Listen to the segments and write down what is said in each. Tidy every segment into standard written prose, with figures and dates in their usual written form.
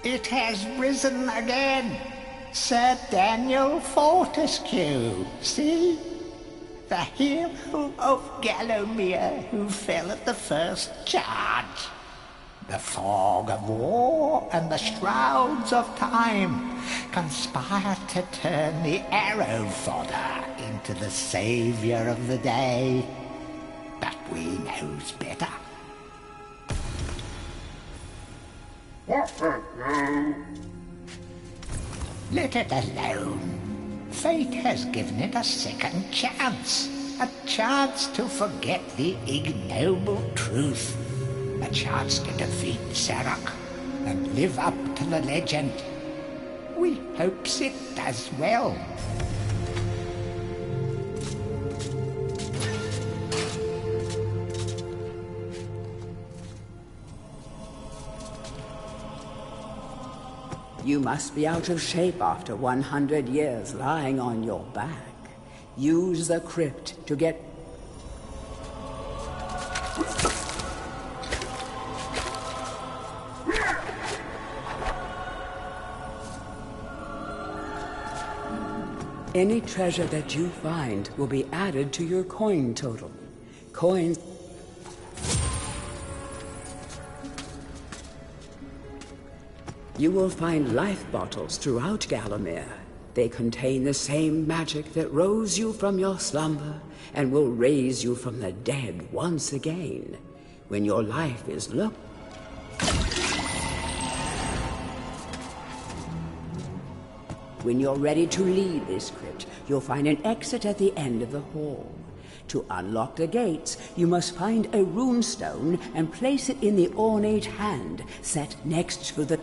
It has risen again. Sir Daniel Fortescue, see? The hero of Gallowmere who fell at the first charge. The fog of war and the shrouds of time conspire to turn the arrow fodder into the saviour of the day. But we knows better. Let it alone. Fate has given it a second chance. A chance to forget the ignoble truth. A chance to defeat Sarok and live up to the legend. We hopes it does well. You must be out of shape after 100 years lying on your back. Use the crypt to get... Any treasure that you find will be added to your coin total. Coins... You will find life bottles throughout Gallowmere. They contain the same magic that rose you from your slumber and will raise you from the dead once again. When your life is looked... When you're ready to leave this crypt, you'll find an exit at the end of the hall. To unlock the gates, you must find a runestone and place it in the ornate hand set next to the...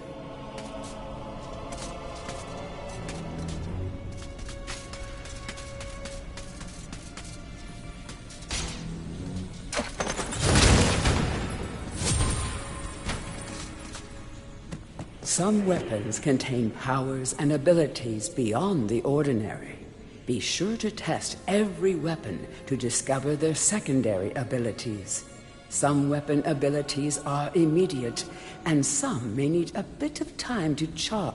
Some weapons contain powers and abilities beyond the ordinary. Be sure to test every weapon to discover their secondary abilities. Some weapon abilities are immediate, and some may need a bit of time to charge.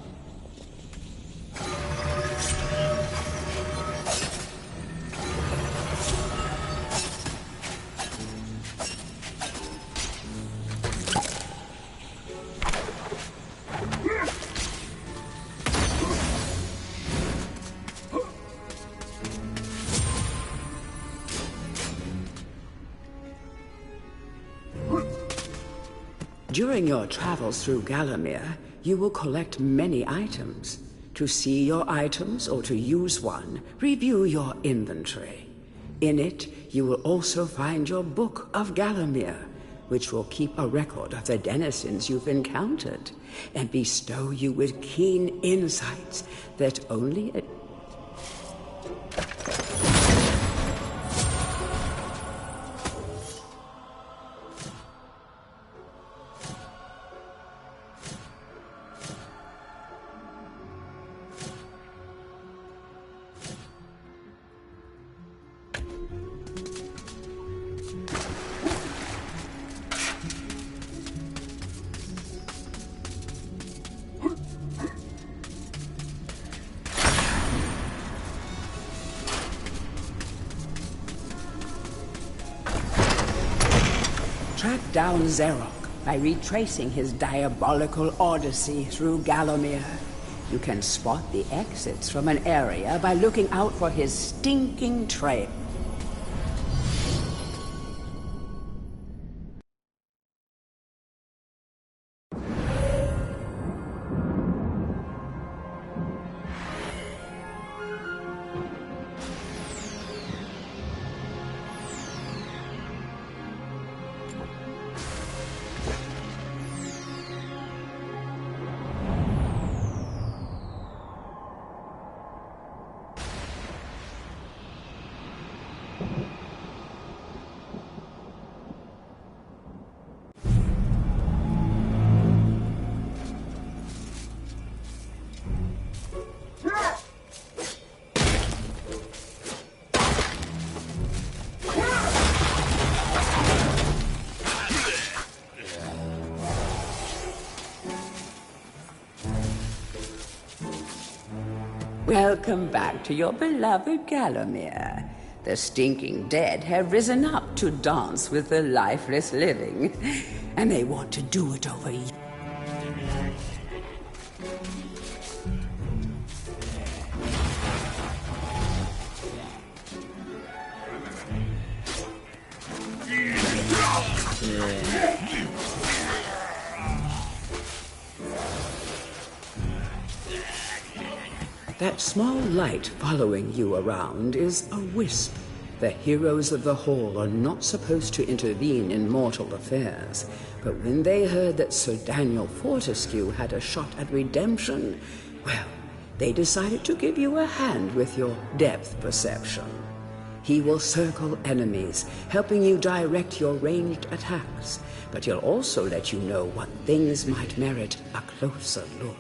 During your travels through Gallowmere, you will collect many items. To see your items or to use one, review your inventory. In it, you will also find your Book of Gallowmere, which will keep a record of the denizens you've encountered and bestow you with keen insights that only a... Track down Zarok by retracing his diabolical odyssey through Gallowmere. You can spot the exits from an area by looking out for his stinking trail. Welcome back to your beloved Gallowmere. The stinking dead have risen up to dance with the lifeless living, and they want to do it over you. That small light following you around is a wisp. The heroes of the Hall are not supposed to intervene in mortal affairs, but when they heard that Sir Daniel Fortescue had a shot at redemption, well, they decided to give you a hand with your depth perception. He will circle enemies, helping you direct your ranged attacks, but he'll also let you know what things might merit a closer look.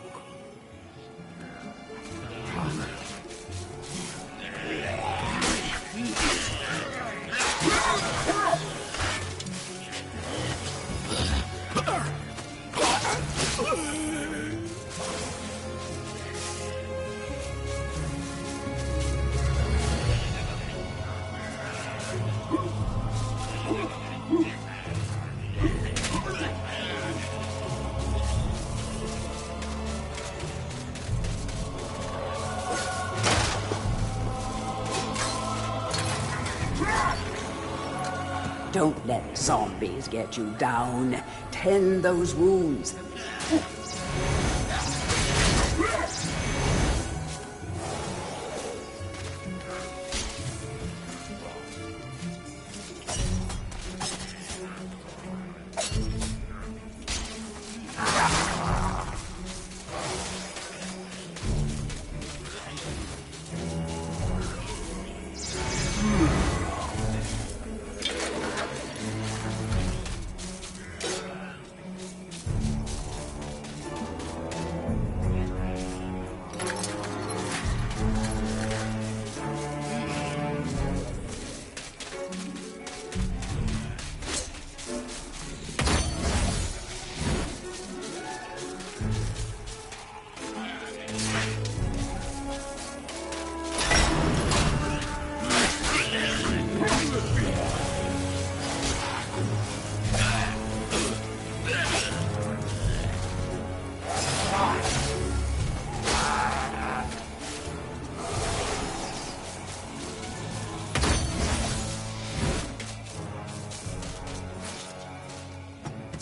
Don't let zombies get you down. Tend those wounds.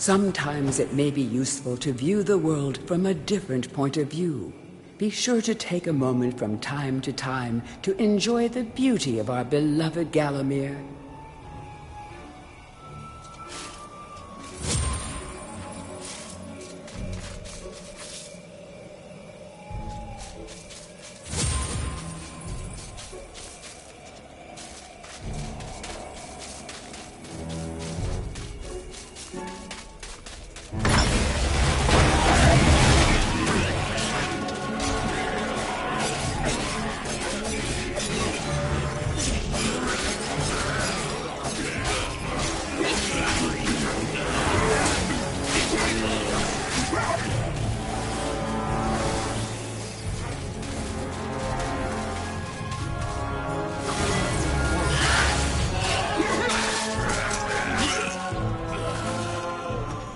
Sometimes it may be useful to view the world from a different point of view. Be sure to take a moment from time to time to enjoy the beauty of our beloved Gallowmere.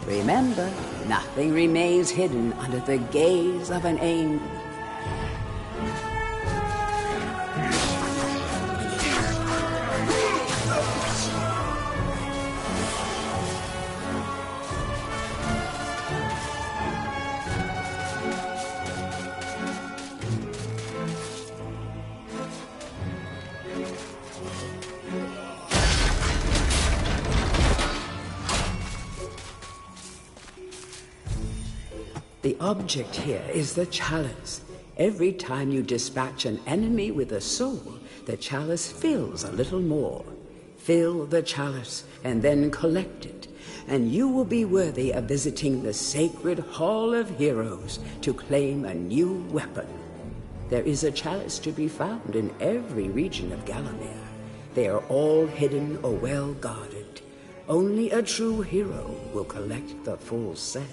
Remember, nothing remains hidden under the gaze of an angel. The object here is the chalice. Every time you dispatch an enemy with a soul, the chalice fills a little more. Fill the chalice and then collect it, and you will be worthy of visiting the sacred Hall of Heroes to claim a new weapon. There is a chalice to be found in every region of Gallowmere. They are all hidden or well guarded. Only a true hero will collect the full set.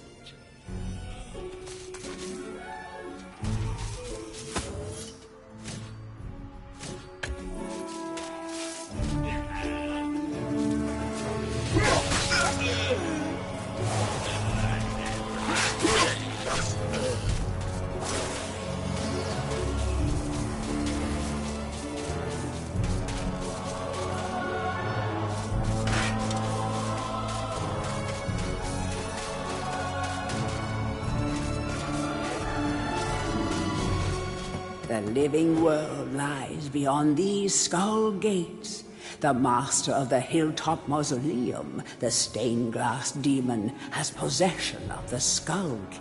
The living world lies beyond these skull gates. The master of the hilltop mausoleum, the stained glass demon, has possession of the skull key.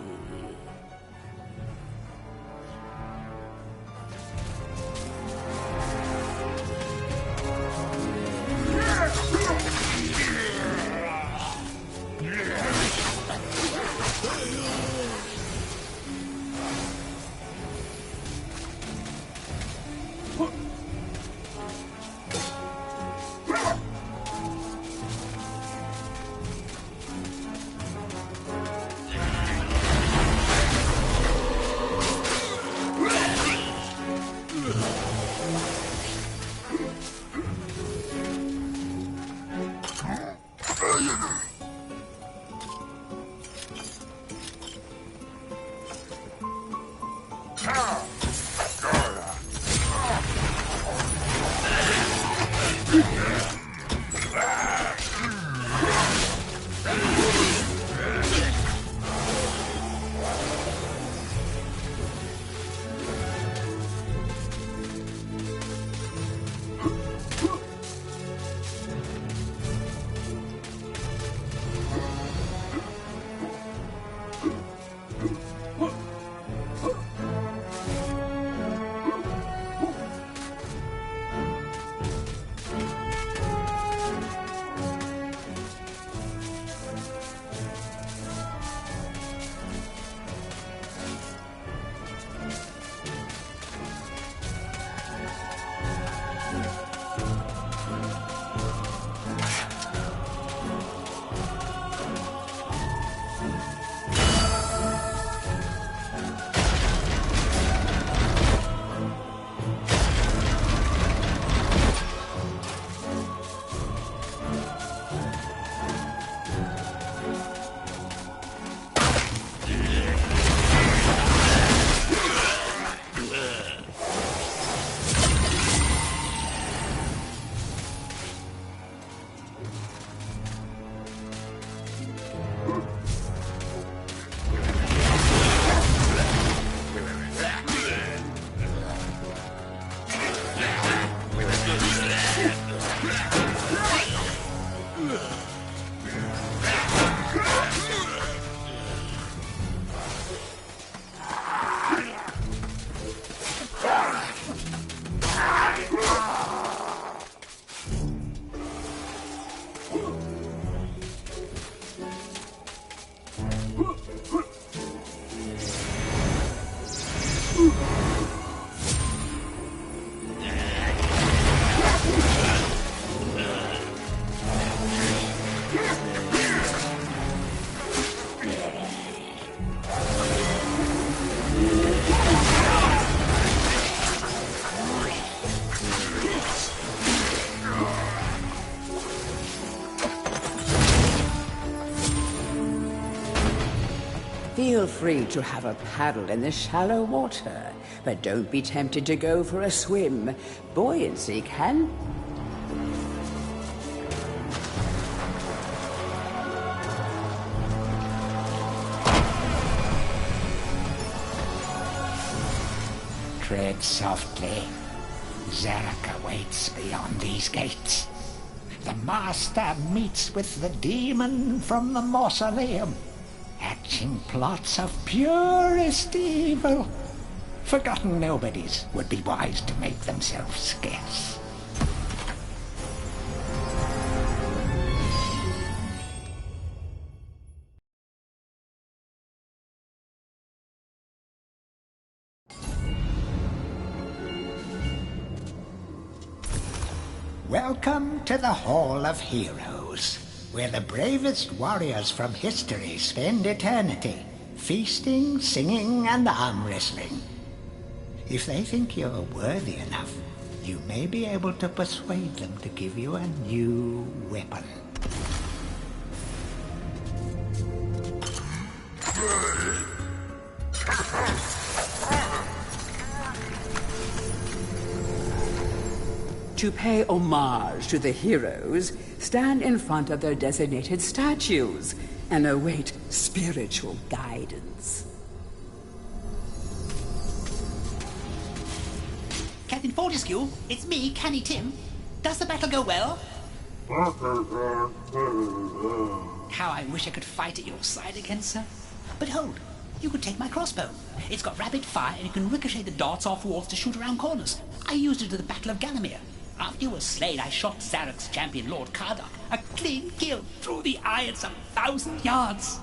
Feel free to have a paddle in the shallow water, but don't be tempted to go for a swim. Buoyancy can... Tread softly. Zarek awaits beyond these gates. The master meets with the demon from the mausoleum, hatching plots of purest evil. Forgotten nobodies would be wise to make themselves scarce. Welcome to the Hall of Heroes, where the bravest warriors from history spend eternity, feasting, singing, and arm wrestling. If they think you're worthy enough, you may be able to persuade them to give you a new weapon. To pay homage to the heroes, stand in front of their designated statues and await spiritual guidance. Captain Fortescue, it's me, Canny Tim. Does the battle go well? How I wish I could fight at your side again, sir. But hold, you could take my crossbow. It's got rapid fire and you can ricochet the darts off walls to shoot around corners. I used it at the Battle of Gallowmere. After you were slain, I shot Zarek's champion, Lord Kardok. A clean kill through the eye at some 1,000 yards.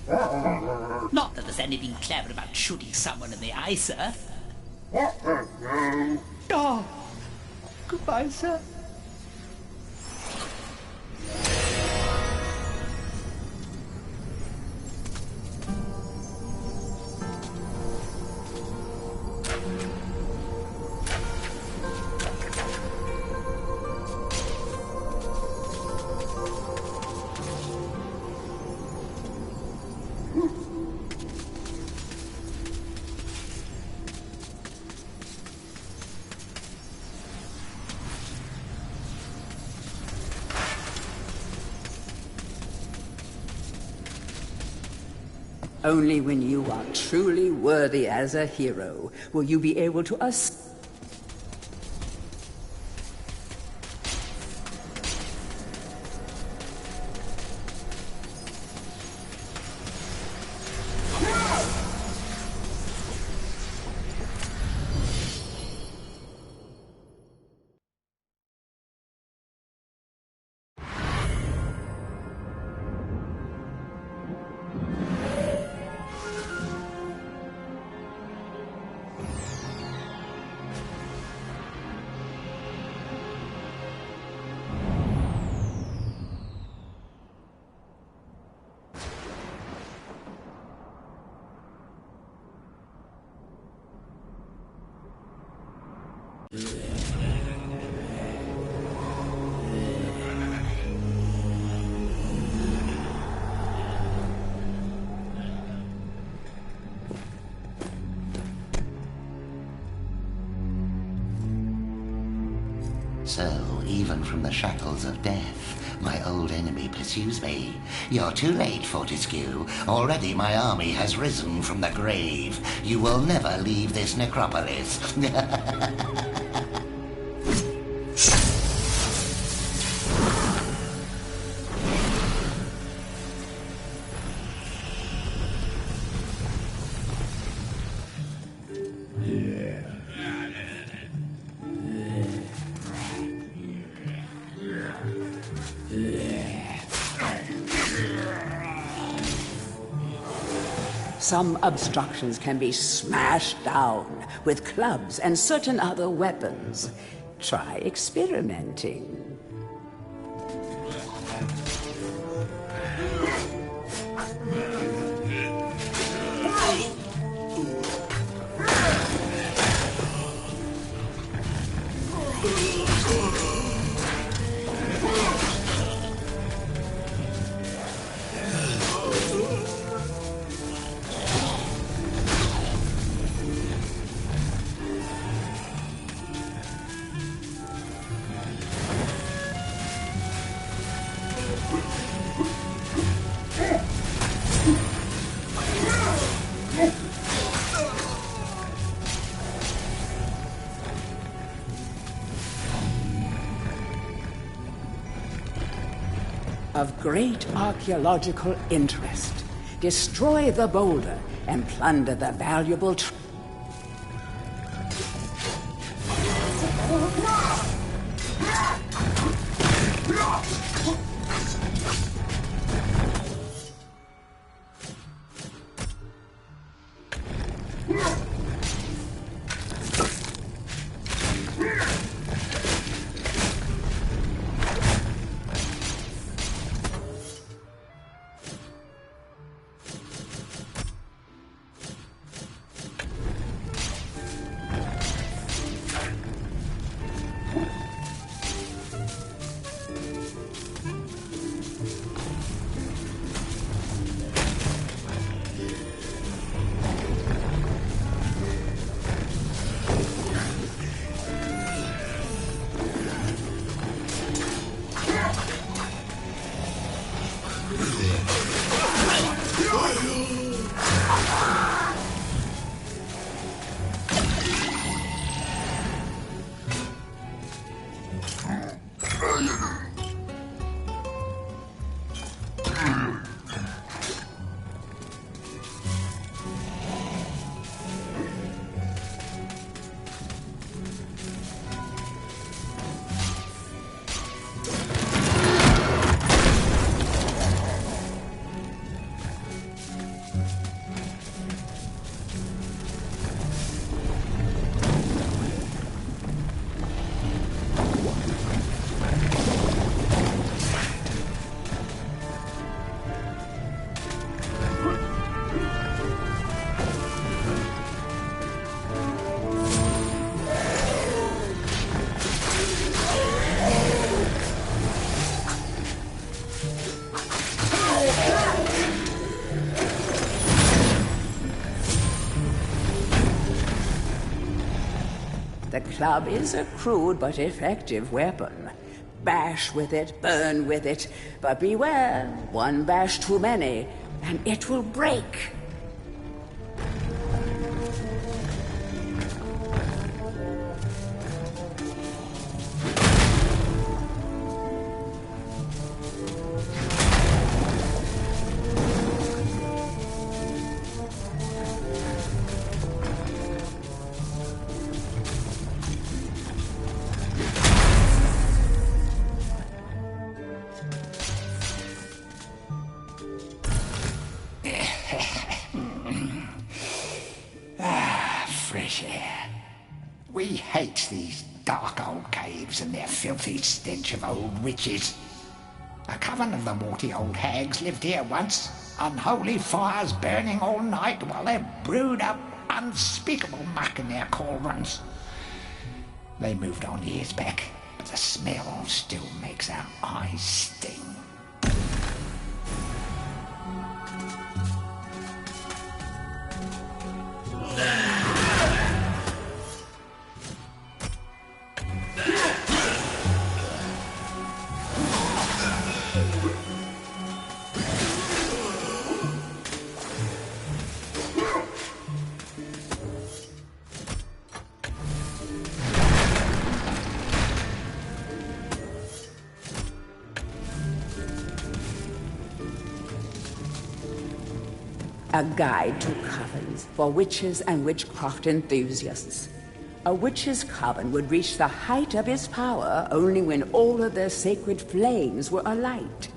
Not that there's anything clever about shooting someone in the eye, sir. Oh, goodbye, sir. Only when you are truly worthy as a hero will you be able to So, even from the shackles of death, my old enemy pursues me. You're too late, Fortescue. Already my army has risen from the grave. You will never leave this necropolis. Some obstructions can be smashed down with clubs and certain other weapons. Try experimenting. Of great archaeological interest. Destroy the boulder and plunder the valuable The club is a crude but effective weapon. Bash with it, burn with it, but beware, one bash too many, and it will break. Fresh air. We hate these dark old caves and their filthy stench of old witches. A coven of the warty old hags lived here once, unholy fires burning all night while they brewed up unspeakable muck in their cauldrons. They moved on years back, but the smell still makes our eyes sting. A guide to covens for witches and witchcraft enthusiasts. A witch's coven would reach the height of its power only when all of their sacred flames were alight.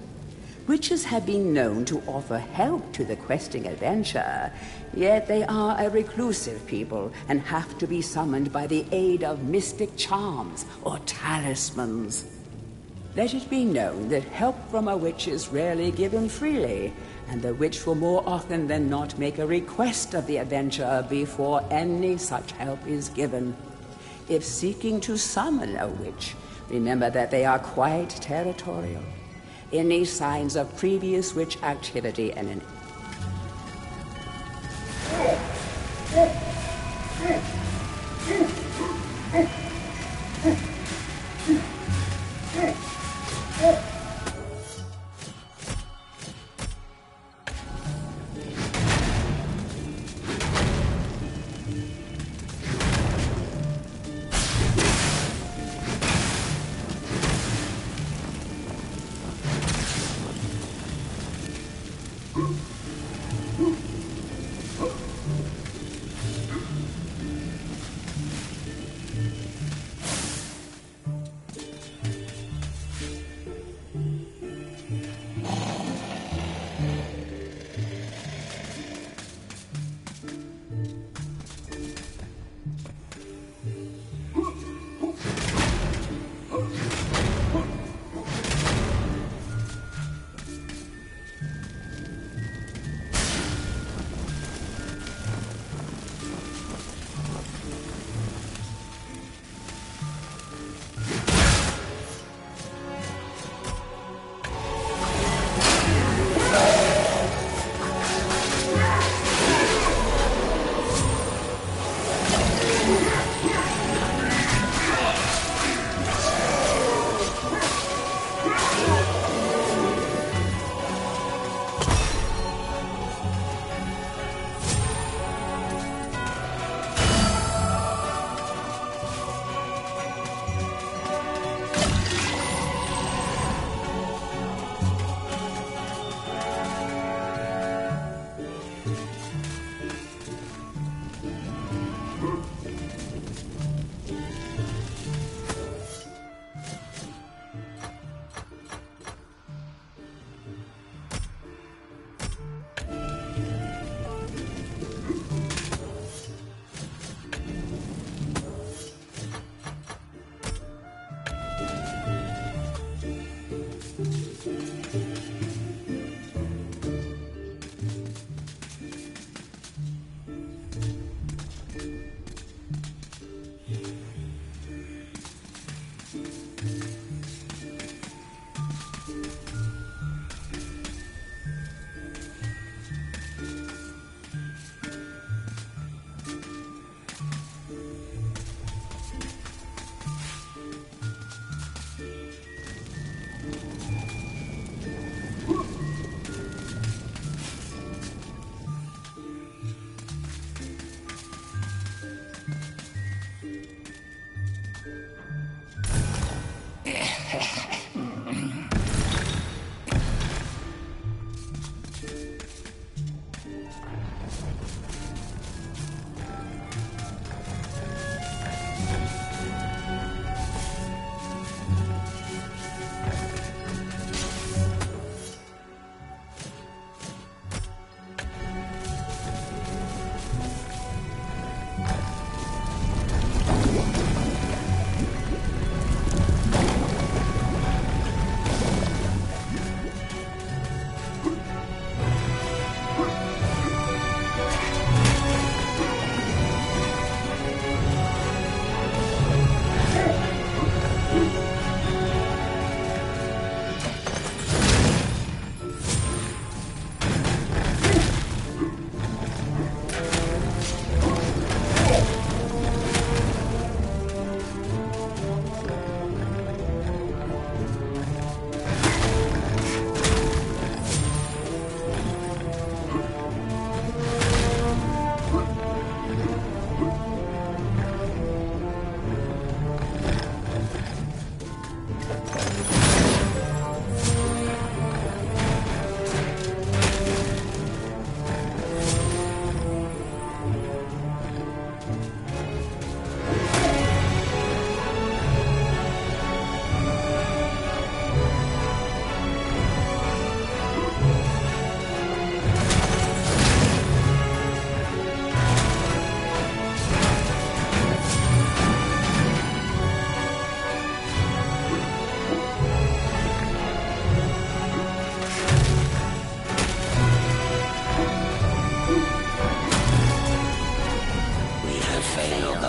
Witches have been known to offer help to the questing adventurer, yet they are a reclusive people and have to be summoned by the aid of mystic charms or talismans. Let it be known that help from a witch is rarely given freely, and the witch will more often than not make a request of the adventurer before any such help is given. If seeking to summon a witch, remember that they are quite territorial. Any signs of previous witch activity and an Woo!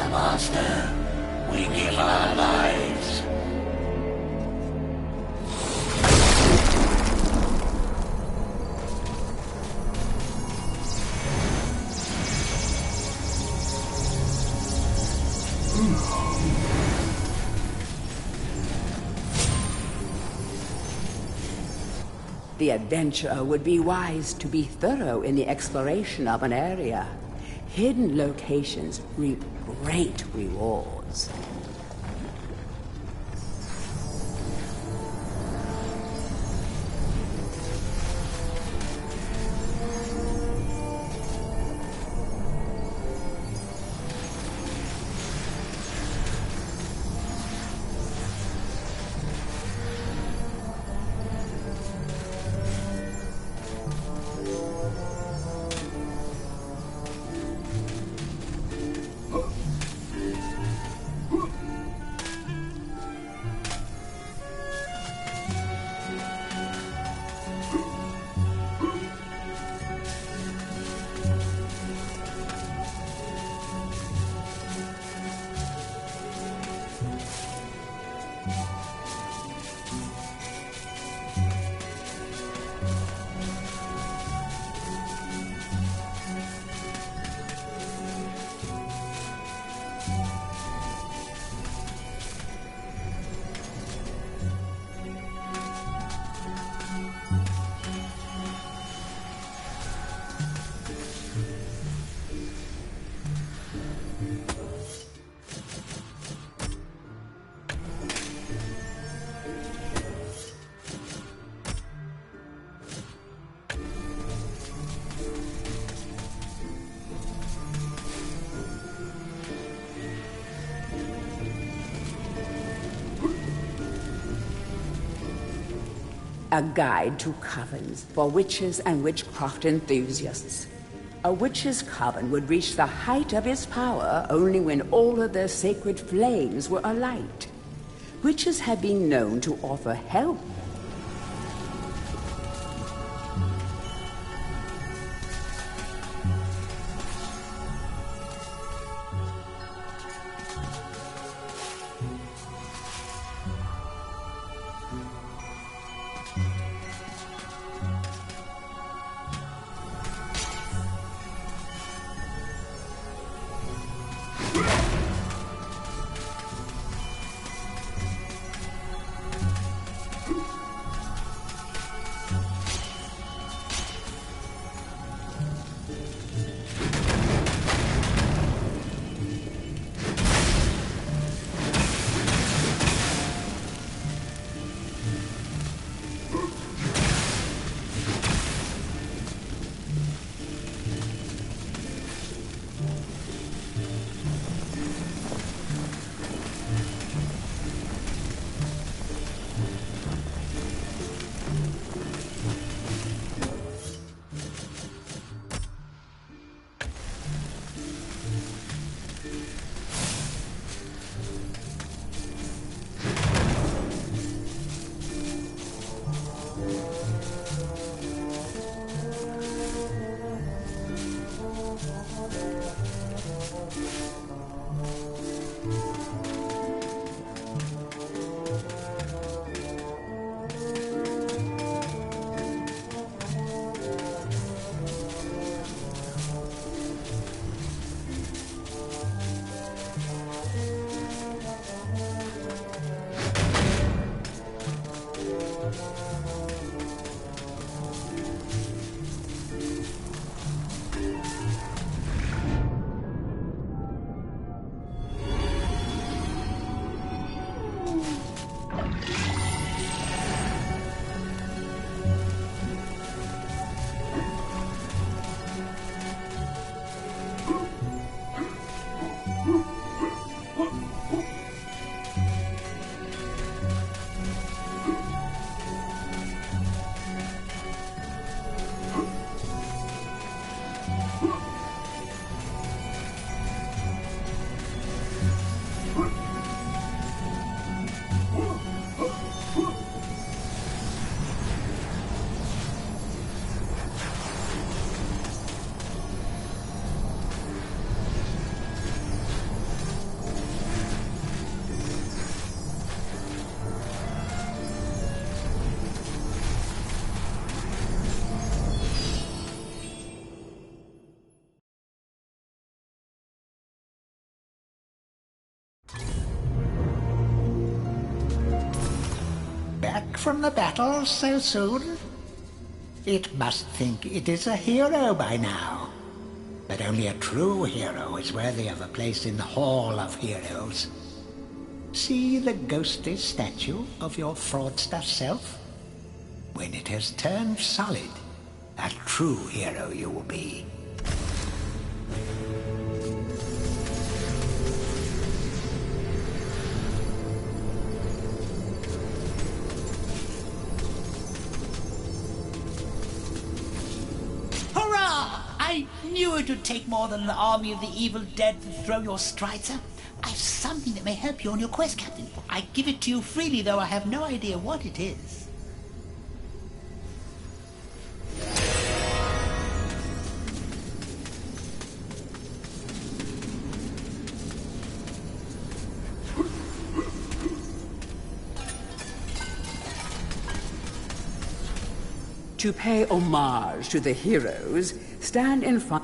Master. We give our lives. The adventurer would be wise to be thorough in the exploration of an area. Hidden locations reap great rewards. A guide to covens for witches and witchcraft enthusiasts. A witch's coven would reach the height of its power only when all of their sacred flames were alight. Witches have been known to offer help. from the battle so soon? It must think it is a hero by now. But only a true hero is worthy of a place in the Hall of Heroes. See the ghostly statue of your fraudster self? When it has turned solid, a true hero you will be. Hurrah! I knew it would take more than an army of the evil dead to throw your strider. I've something that may help you on your quest, Captain. I give it to you freely, though I have no idea what it is. To pay homage to the heroes, stand in front.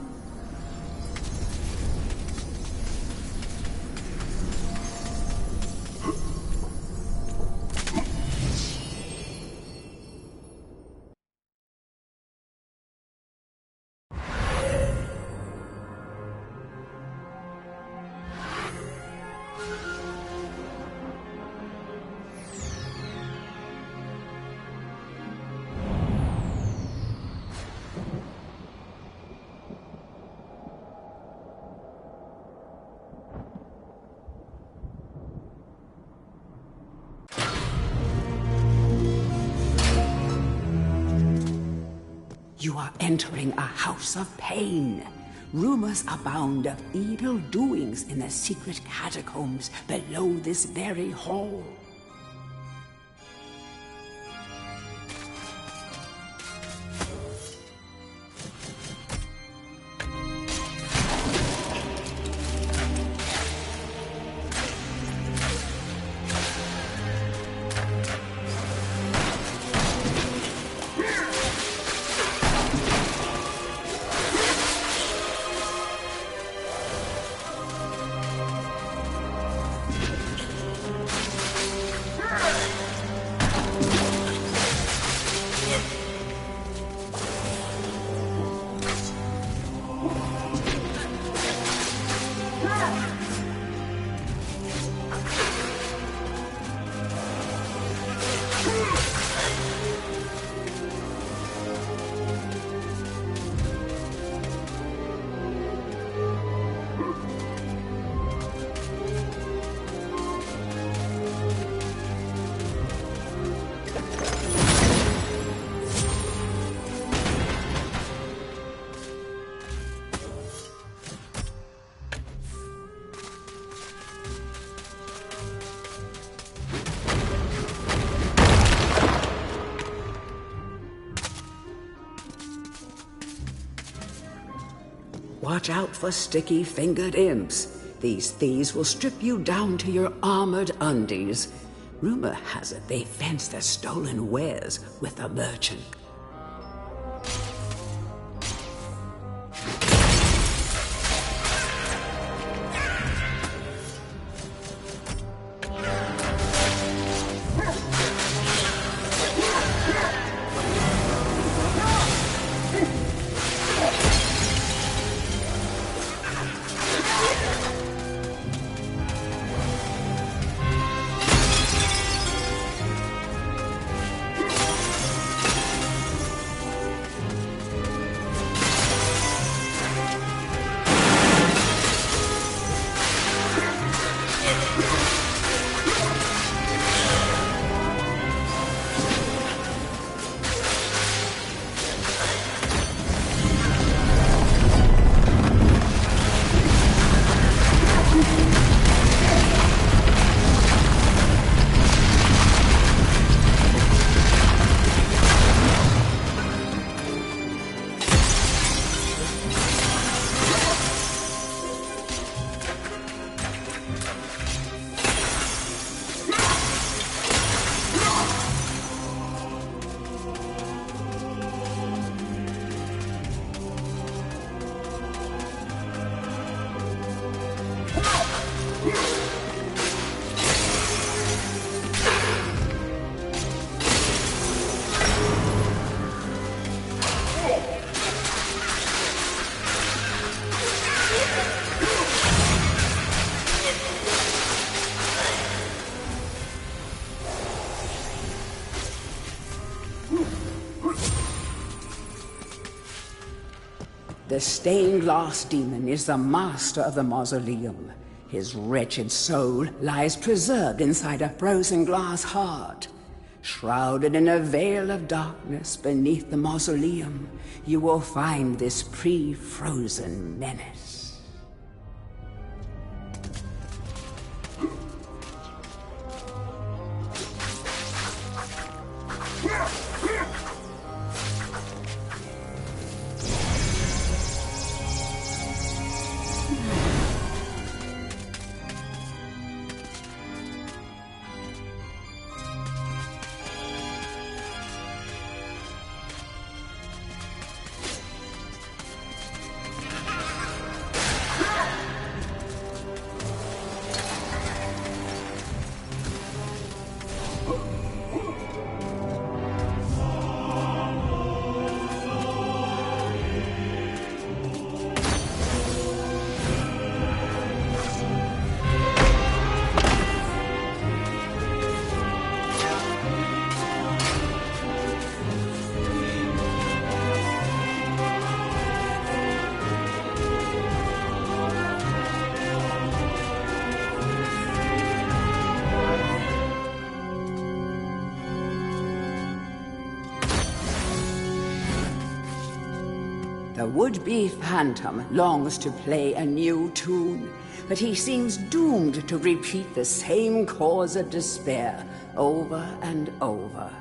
You are entering a house of pain. Rumors abound of evil doings in the secret catacombs below this very hall. Watch out for sticky-fingered imps. These thieves will strip you down to your armored undies. Rumor has it they fence their stolen wares with a merchant. the stained glass demon is the master of the mausoleum. His wretched soul lies preserved inside a frozen glass heart. Shrouded in a veil of darkness beneath the mausoleum, you will find this pre-frozen menace. The would-be phantom longs to play a new tune, but he seems doomed to repeat the same cause of despair over and over.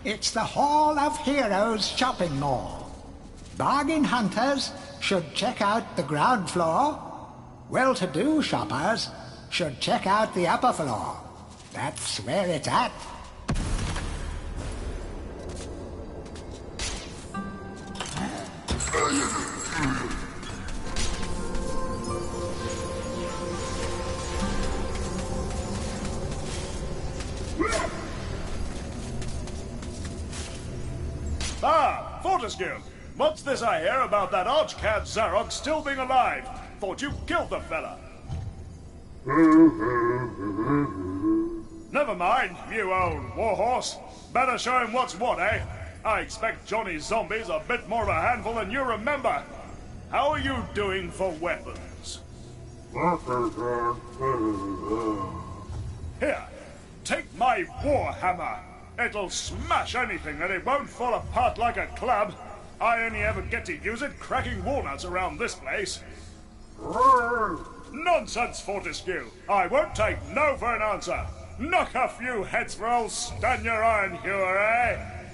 It's the Hall of Heroes shopping mall. Bargain hunters should check out the ground floor. Well-to-do shoppers should check out the upper floor. That's where it's at. Ah, Fortescue! What's this I hear about that archcad Zarok still being alive? Thought you killed the fella. Never mind, you old warhorse. Better show him what's what, eh? I expect Johnny's zombies a bit more of a handful than you remember. How are you doing for weapons? Here, take my war hammer. It'll smash anything and it won't fall apart like a club. I only ever get to use it cracking walnuts around this place. Nonsense, Fortescue. I won't take no for an answer. Knock a few heads for old Stan your iron hewer, eh?